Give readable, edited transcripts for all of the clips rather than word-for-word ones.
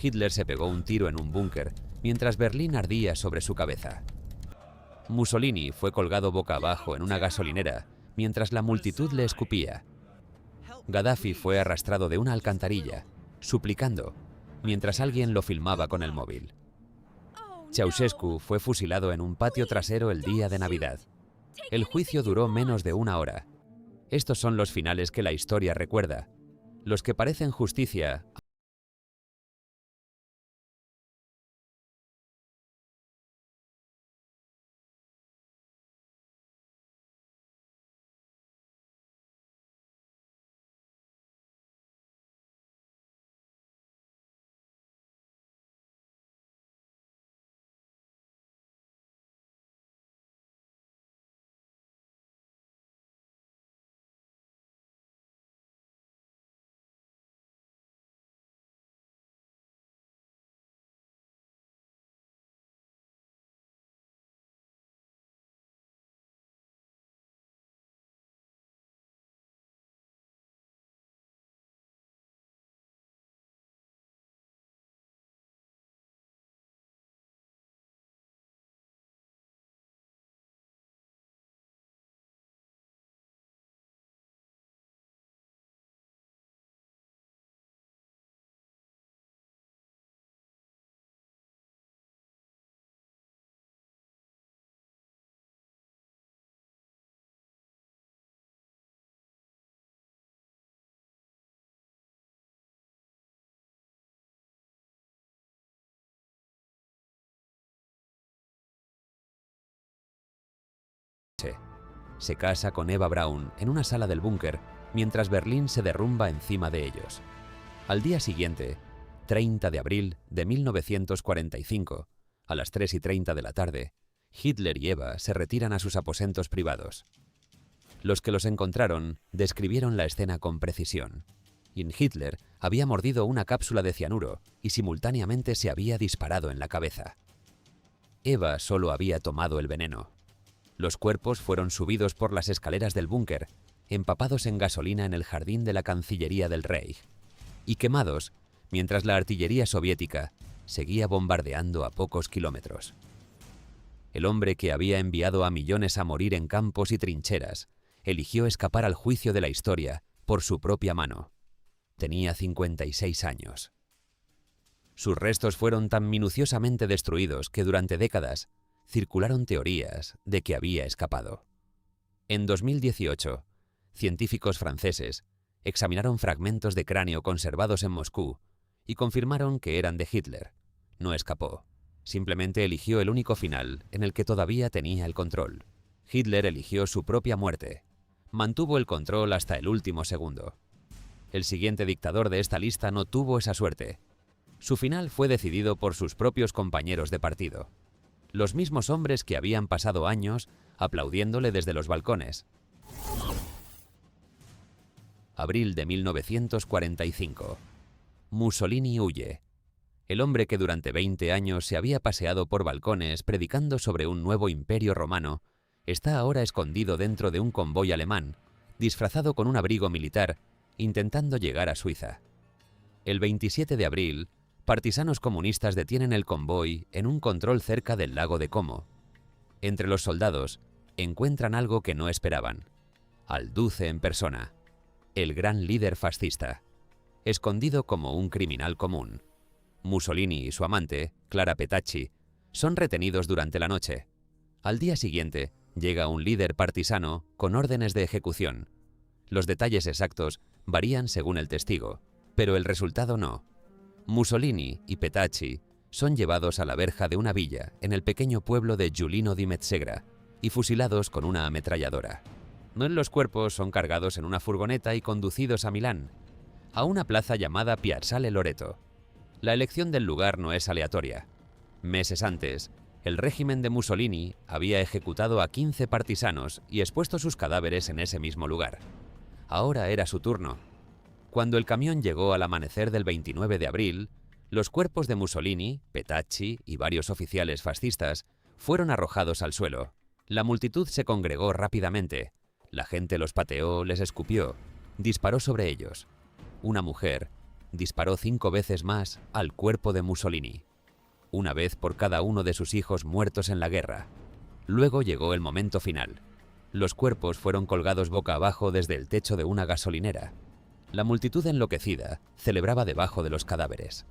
Hitler se pegó un tiro en un búnker mientras Berlín ardía sobre su cabeza. Mussolini fue colgado boca abajo en una gasolinera mientras la multitud le escupía. Gaddafi fue arrastrado de una alcantarilla, suplicando, mientras alguien lo filmaba con el móvil. Ceausescu fue fusilado en un patio trasero el día de Navidad. El juicio duró menos de una hora. Estos son los finales que la historia recuerda, los que parecen justicia. Se casa con Eva Braun en una sala del búnker mientras Berlín se derrumba encima de ellos. Al día siguiente, 30 de abril de 1945, a las 3:30 de la tarde, Hitler y Eva se retiran a sus aposentos privados. Los que los encontraron describieron la escena con precisión. Hitler había mordido una cápsula de cianuro y simultáneamente se había disparado en la cabeza. Eva solo había tomado el veneno. Los cuerpos fueron subidos por las escaleras del búnker, empapados en gasolina en el jardín de la Cancillería del Reich, y quemados mientras la artillería soviética seguía bombardeando a pocos kilómetros. El hombre que había enviado a millones a morir en campos y trincheras eligió escapar al juicio de la historia por su propia mano. Tenía 56 años. Sus restos fueron tan minuciosamente destruidos que durante décadas circularon teorías de que había escapado. En 2018, científicos franceses examinaron fragmentos de cráneo conservados en Moscú y confirmaron que eran de Hitler. No escapó. Simplemente eligió el único final en el que todavía tenía el control. Hitler eligió su propia muerte. Mantuvo el control hasta el último segundo. El siguiente dictador de esta lista no tuvo esa suerte. Su final fue decidido por sus propios compañeros de partido. Los mismos hombres que habían pasado años aplaudiéndole desde los balcones. Abril de 1945. Mussolini huye. El hombre que durante 20 años se había paseado por balcones predicando sobre un nuevo imperio romano, está ahora escondido dentro de un convoy alemán, disfrazado con un abrigo militar, intentando llegar a Suiza. El 27 de abril, partisanos comunistas detienen el convoy en un control cerca del lago de Como. Entre los soldados, encuentran algo que no esperaban. Al Duce en persona, el gran líder fascista, escondido como un criminal común. Mussolini y su amante, Clara Petacci, son retenidos durante la noche. Al día siguiente, llega un líder partisano con órdenes de ejecución. Los detalles exactos varían según el testigo, pero el resultado no. Mussolini y Petacci son llevados a la verja de una villa en el pequeño pueblo de Giulino di Mezzegra y fusilados con una ametralladora. Los cuerpos son cargados en una furgoneta y conducidos a Milán, a una plaza llamada Piazzale Loreto. La elección del lugar no es aleatoria. Meses antes, el régimen de Mussolini había ejecutado a 15 partisanos y expuesto sus cadáveres en ese mismo lugar. Ahora era su turno. Cuando el camión llegó al amanecer del 29 de abril, los cuerpos de Mussolini, Petacci y varios oficiales fascistas fueron arrojados al suelo. La multitud se congregó rápidamente. La gente los pateó, les escupió, disparó sobre ellos. Una mujer, disparó 5 veces más al cuerpo de Mussolini, una vez por cada uno de sus hijos muertos en la guerra. Luego llegó el momento final. Los cuerpos fueron colgados boca abajo desde el techo de una gasolinera. La multitud enloquecida celebraba debajo de los cadáveres.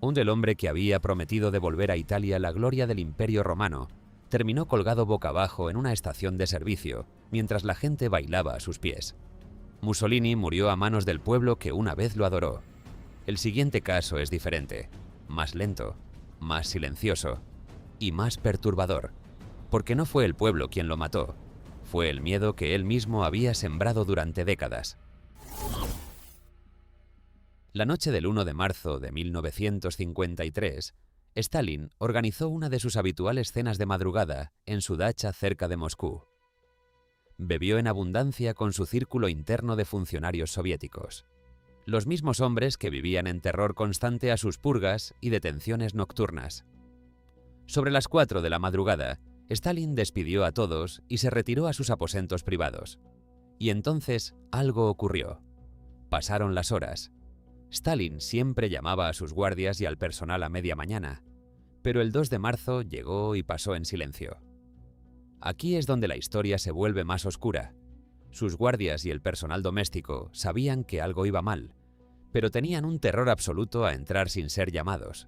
El hombre que había prometido devolver a Italia la gloria del Imperio Romano terminó colgado boca abajo en una estación de servicio, mientras la gente bailaba a sus pies. Mussolini murió a manos del pueblo que una vez lo adoró. El siguiente caso es diferente, más lento, más silencioso y más perturbador, porque no fue el pueblo quien lo mató, fue el miedo que él mismo había sembrado durante décadas. La noche del 1 de marzo de 1953, Stalin organizó una de sus habituales cenas de madrugada en su dacha cerca de Moscú. Bebió en abundancia con su círculo interno de funcionarios soviéticos, los mismos hombres que vivían en terror constante a sus purgas y detenciones nocturnas. Sobre las 4 de la madrugada, Stalin despidió a todos y se retiró a sus aposentos privados. Y entonces algo ocurrió. Pasaron las horas. Stalin siempre llamaba a sus guardias y al personal a media mañana, pero el 2 de marzo llegó y pasó en silencio. Aquí es donde la historia se vuelve más oscura. Sus guardias y el personal doméstico sabían que algo iba mal, pero tenían un terror absoluto a entrar sin ser llamados.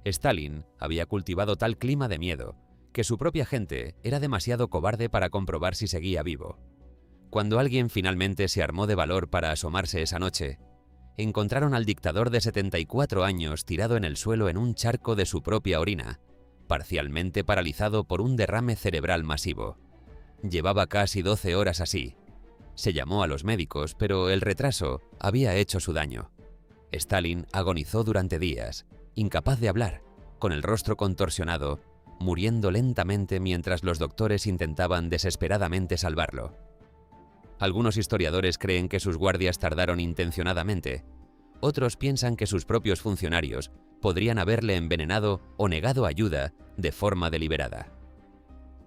Stalin había cultivado tal clima de miedo que su propia gente era demasiado cobarde para comprobar si seguía vivo. Cuando alguien finalmente se armó de valor para asomarse esa noche, encontraron al dictador de 74 años tirado en el suelo en un charco de su propia orina, parcialmente paralizado por un derrame cerebral masivo. Llevaba casi 12 horas así. Se llamó a los médicos, pero el retraso había hecho su daño. Stalin agonizó durante días, incapaz de hablar, con el rostro contorsionado, muriendo lentamente mientras los doctores intentaban desesperadamente salvarlo. Algunos historiadores creen que sus guardias tardaron intencionadamente. Otros piensan que sus propios funcionarios podrían haberle envenenado o negado ayuda de forma deliberada.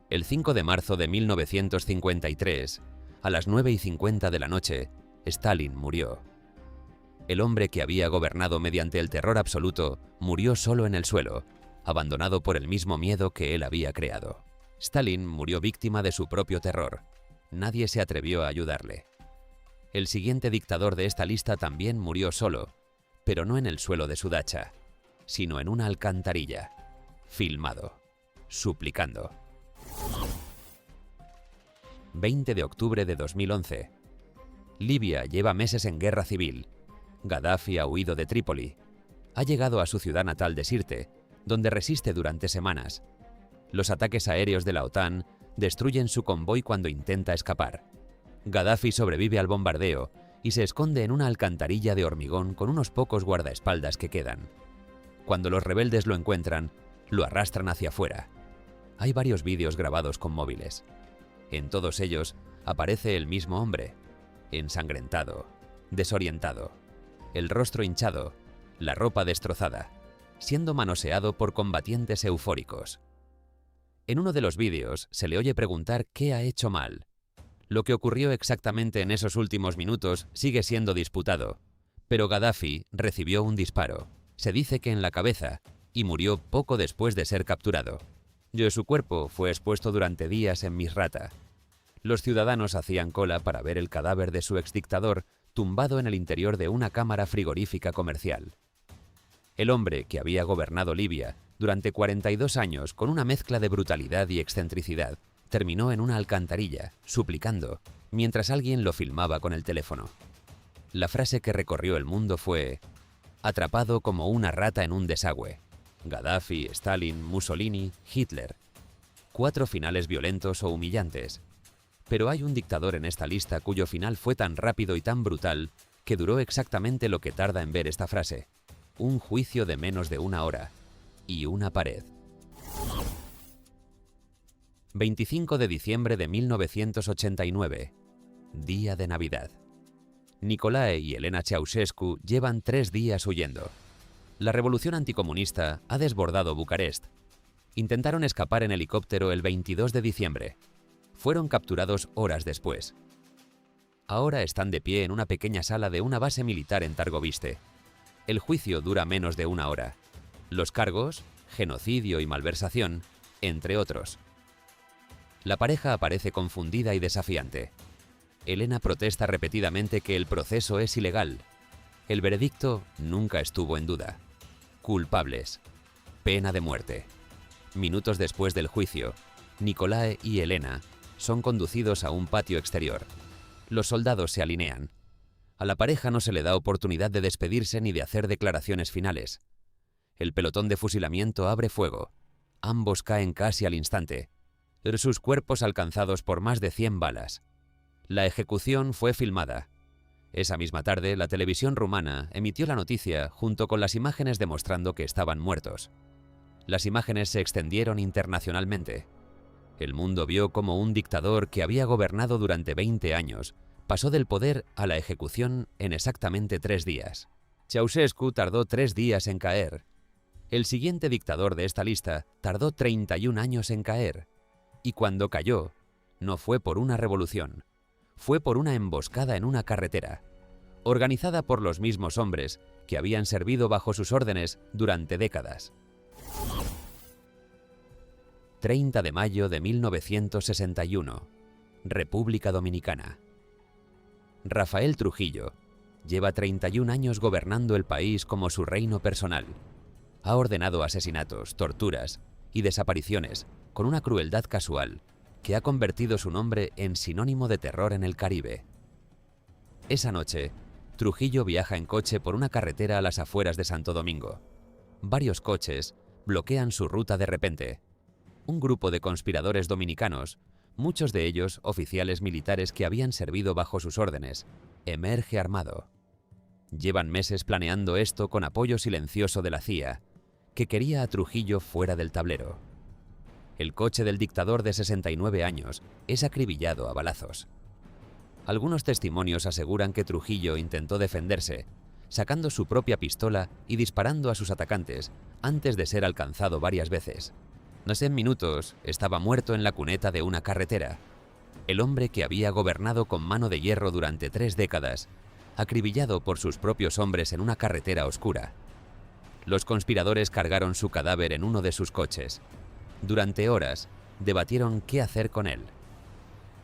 El 5 de marzo de 1953, a las 9:50 de la noche, Stalin murió. El hombre que había gobernado mediante el terror absoluto murió solo en el suelo, abandonado por el mismo miedo que él había creado. Stalin murió víctima de su propio terror. Nadie se atrevió a ayudarle. El siguiente dictador de esta lista también murió solo, pero no en el suelo de su dacha, sino en una alcantarilla, filmado, suplicando. 20 de octubre de 2011. Libia lleva meses en guerra civil. Gaddafi ha huido de Trípoli. Ha llegado a su ciudad natal de Sirte, donde resiste durante semanas. Los ataques aéreos de la OTAN destruyen su convoy cuando intenta escapar. Gaddafi sobrevive al bombardeo y se esconde en una alcantarilla de hormigón con unos pocos guardaespaldas que quedan. Cuando los rebeldes lo encuentran, lo arrastran hacia afuera. Hay varios vídeos grabados con móviles. En todos ellos aparece el mismo hombre, ensangrentado, desorientado, el rostro hinchado, la ropa destrozada, siendo manoseado por combatientes eufóricos. En uno de los vídeos se le oye preguntar qué ha hecho mal. Lo que ocurrió exactamente en esos últimos minutos sigue siendo disputado, pero Gaddafi recibió un disparo, se dice que en la cabeza, y murió poco después de ser capturado. Su cuerpo fue expuesto durante días en Misrata. Los ciudadanos hacían cola para ver el cadáver de su exdictador tumbado en el interior de una cámara frigorífica comercial. El hombre que había gobernado Libia durante 42 años con una mezcla de brutalidad y excentricidad terminó en una alcantarilla, suplicando, mientras alguien lo filmaba con el teléfono. La frase que recorrió el mundo fue: atrapado como una rata en un desagüe. Gaddafi, Stalin, Mussolini, Hitler. 4 finales violentos o humillantes. Pero hay un dictador en esta lista cuyo final fue tan rápido y tan brutal que duró exactamente lo que tarda en ver esta frase. Un juicio de menos de 1 hora. Y una pared. 25 de diciembre de 1989. Día de Navidad. Nicolae y Elena Ceausescu llevan 3 días huyendo. La revolución anticomunista ha desbordado Bucarest. Intentaron escapar en helicóptero el 22 de diciembre. Fueron capturados horas después. Ahora están de pie en una pequeña sala de una base militar en Targoviste. El juicio dura menos de 1 hora. Los cargos, genocidio y malversación, entre otros. La pareja aparece confundida y desafiante. Elena protesta repetidamente que el proceso es ilegal. El veredicto nunca estuvo en duda. Culpables. Pena de muerte. Minutos después del juicio, Nicolae y Elena son conducidos a un patio exterior. Los soldados se alinean. A la pareja no se le da oportunidad de despedirse ni de hacer declaraciones finales. El pelotón de fusilamiento abre fuego. Ambos caen casi al instante. Sus cuerpos alcanzados por más de 100 balas. La ejecución fue filmada. Esa misma tarde, la televisión rumana emitió la noticia junto con las imágenes demostrando que estaban muertos. Las imágenes se extendieron internacionalmente. El mundo vio cómo un dictador que había gobernado durante 20 años pasó del poder a la ejecución en exactamente 3 días. Ceausescu tardó 3 días en caer. El siguiente dictador de esta lista tardó 31 años en caer. Y cuando cayó, no fue por una revolución, fue por una emboscada en una carretera, organizada por los mismos hombres que habían servido bajo sus órdenes durante décadas. 30 de mayo de 1961, República Dominicana. Rafael Trujillo lleva 31 años gobernando el país como su reino personal. Ha ordenado asesinatos, torturas y desapariciones con una crueldad casual que ha convertido su nombre en sinónimo de terror en el Caribe. Esa noche, Trujillo viaja en coche por una carretera a las afueras de Santo Domingo. Varios coches bloquean su ruta de repente. Un grupo de conspiradores dominicanos, muchos de ellos oficiales militares que habían servido bajo sus órdenes, emerge armado. Llevan meses planeando esto con apoyo silencioso de la CIA, que quería a Trujillo fuera del tablero. El coche del dictador de 69 años es acribillado a balazos. Algunos testimonios aseguran que Trujillo intentó defenderse, sacando su propia pistola y disparando a sus atacantes antes de ser alcanzado varias veces. No sé, en minutos estaba muerto en la cuneta de una carretera. El hombre que había gobernado con mano de hierro durante 3 décadas, acribillado por sus propios hombres en una carretera oscura. Los conspiradores cargaron su cadáver en uno de sus coches. Durante horas, debatieron qué hacer con él.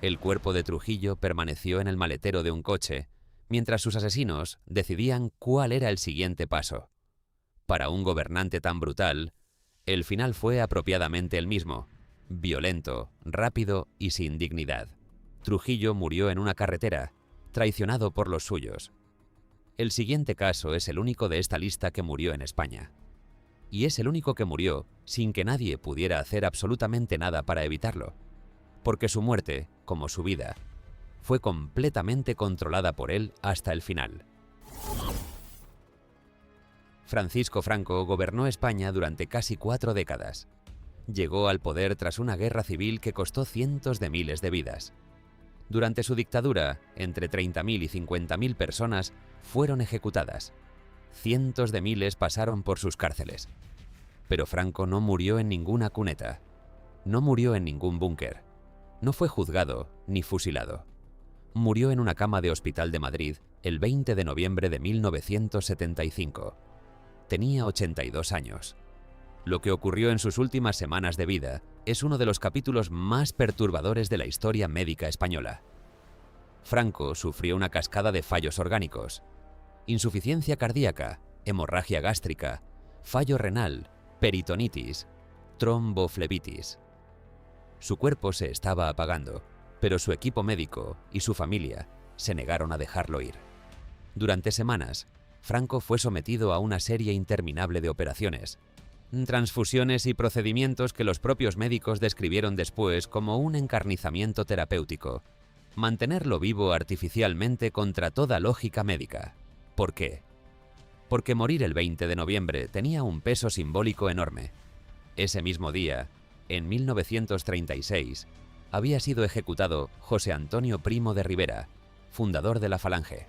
El cuerpo de Trujillo permaneció en el maletero de un coche, mientras sus asesinos decidían cuál era el siguiente paso. Para un gobernante tan brutal, el final fue apropiadamente el mismo: violento, rápido y sin dignidad. Trujillo murió en una carretera, traicionado por los suyos. El siguiente caso es el único de esta lista que murió en España. Y es el único que murió sin que nadie pudiera hacer absolutamente nada para evitarlo, porque su muerte, como su vida, fue completamente controlada por él hasta el final. Francisco Franco gobernó España durante casi 4 décadas. Llegó al poder tras una guerra civil que costó cientos de miles de vidas. Durante su dictadura, entre 30.000 y 50.000 personas fueron ejecutadas. Cientos de miles pasaron por sus cárceles. Pero Franco no murió en ninguna cuneta. No murió en ningún búnker. No fue juzgado ni fusilado. Murió en una cama de hospital de Madrid el 20 de noviembre de 1975. Tenía 82 años. Lo que ocurrió en sus últimas semanas de vida es uno de los capítulos más perturbadores de la historia médica española. Franco sufrió una cascada de fallos orgánicos: insuficiencia cardíaca, hemorragia gástrica, fallo renal, peritonitis, tromboflebitis. Su cuerpo se estaba apagando, pero su equipo médico y su familia se negaron a dejarlo ir. Durante semanas, Franco fue sometido a una serie interminable de operaciones, transfusiones y procedimientos que los propios médicos describieron después como un encarnizamiento terapéutico. Mantenerlo vivo artificialmente contra toda lógica médica. ¿Por qué? Porque morir el 20 de noviembre tenía un peso simbólico enorme. Ese mismo día, en 1936, había sido ejecutado José Antonio Primo de Rivera, fundador de la Falange.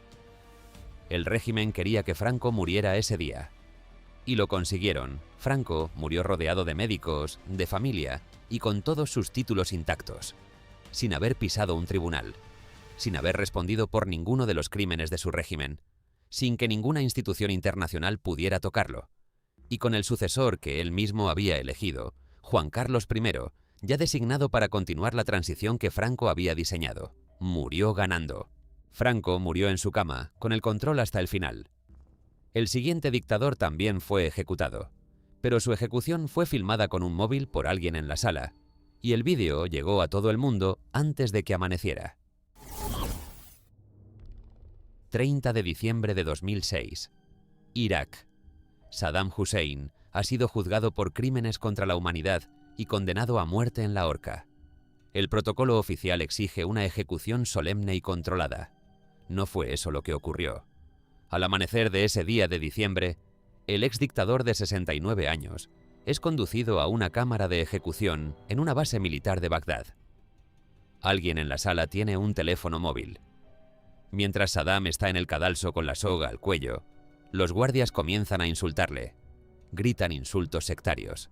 El régimen quería que Franco muriera ese día. Y lo consiguieron. Franco murió rodeado de médicos, de familia y con todos sus títulos intactos, sin haber pisado un tribunal, sin haber respondido por ninguno de los crímenes de su régimen, sin que ninguna institución internacional pudiera tocarlo. Y con el sucesor que él mismo había elegido, Juan Carlos I, ya designado para continuar la transición que Franco había diseñado. Murió ganando. Franco murió en su cama, con el control hasta el final. El siguiente dictador también fue ejecutado, pero su ejecución fue filmada con un móvil por alguien en la sala, y el vídeo llegó a todo el mundo antes de que amaneciera. 30 de diciembre de 2006. Irak. Saddam Hussein ha sido juzgado por crímenes contra la humanidad y condenado a muerte en la horca. El protocolo oficial exige una ejecución solemne y controlada. No fue eso lo que ocurrió. Al amanecer de ese día de diciembre, el exdictador de 69 años es conducido a una cámara de ejecución en una base militar de Bagdad. Alguien en la sala tiene un teléfono móvil. Mientras Saddam está en el cadalso con la soga al cuello, los guardias comienzan a insultarle. Gritan insultos sectarios.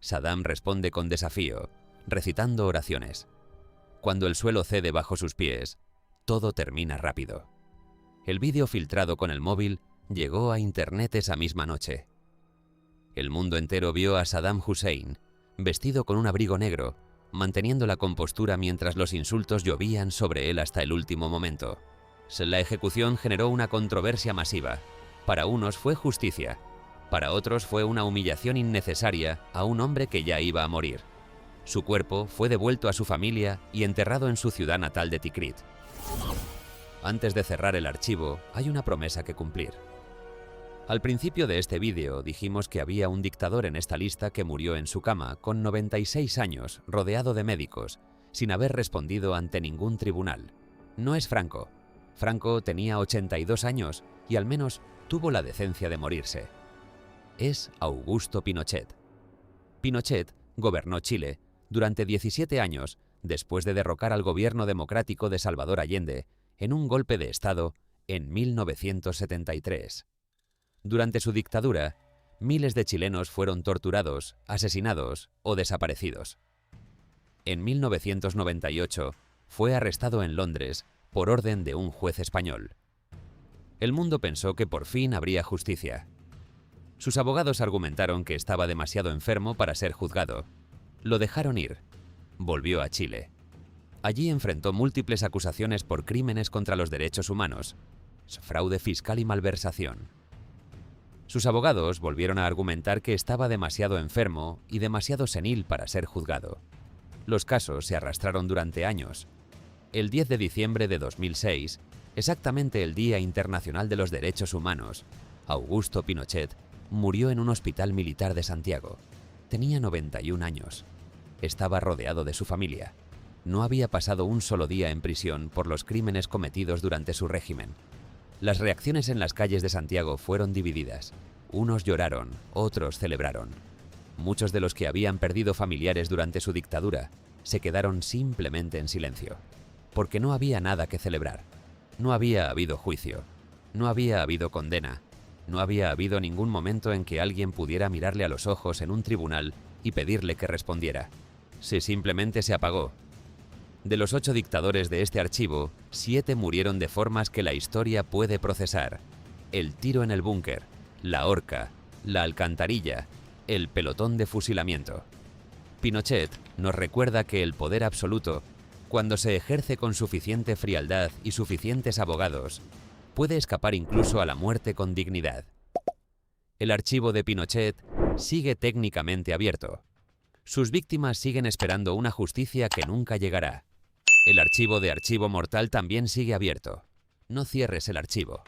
Saddam responde con desafío, recitando oraciones. Cuando el suelo cede bajo sus pies, todo termina rápido. El vídeo filtrado con el móvil llegó a internet esa misma noche. El mundo entero vio a Saddam Hussein, vestido con un abrigo negro, manteniendo la compostura mientras los insultos llovían sobre él hasta el último momento. La ejecución generó una controversia masiva. Para unos fue justicia, para otros fue una humillación innecesaria a un hombre que ya iba a morir. Su cuerpo fue devuelto a su familia y enterrado en su ciudad natal de Tikrit. Antes de cerrar el archivo, hay una promesa que cumplir. Al principio de este vídeo dijimos que había un dictador en esta lista que murió en su cama con 96 años, rodeado de médicos, sin haber respondido ante ningún tribunal. No es Franco. Franco tenía 82 años y al menos tuvo la decencia de morirse. Es Augusto Pinochet. Pinochet gobernó Chile durante 17 años después de derrocar al gobierno democrático de Salvador Allende en un golpe de Estado en 1973. Durante su dictadura, miles de chilenos fueron torturados, asesinados o desaparecidos. En 1998 fue arrestado en Londres por orden de un juez español. El mundo pensó que por fin habría justicia. Sus abogados argumentaron que estaba demasiado enfermo para ser juzgado. Lo dejaron ir. Volvió a Chile. Allí enfrentó múltiples acusaciones por crímenes contra los derechos humanos, fraude fiscal y malversación. Sus abogados volvieron a argumentar que estaba demasiado enfermo y demasiado senil para ser juzgado. Los casos se arrastraron durante años. El 10 de diciembre de 2006, exactamente el Día Internacional de los Derechos Humanos, Augusto Pinochet murió en un hospital militar de Santiago. Tenía 91 años. Estaba rodeado de su familia. No había pasado un solo día en prisión por los crímenes cometidos durante su régimen. Las reacciones en las calles de Santiago fueron divididas. Unos lloraron, otros celebraron. Muchos de los que habían perdido familiares durante su dictadura se quedaron simplemente en silencio, porque no había nada que celebrar. No había habido juicio, no había habido condena, no había habido ningún momento en que alguien pudiera mirarle a los ojos en un tribunal y pedirle que respondiera. Simplemente se apagó. De los 8 dictadores de este archivo, 7 murieron de formas que la historia puede procesar: el tiro en el búnker, la horca, la alcantarilla, el pelotón de fusilamiento. Pinochet nos recuerda que el poder absoluto, cuando se ejerce con suficiente frialdad y suficientes abogados, puede escapar incluso a la muerte con dignidad. El archivo de Pinochet sigue técnicamente abierto. Sus víctimas siguen esperando una justicia que nunca llegará. El archivo de Archivo Mortal también sigue abierto. No cierres el archivo.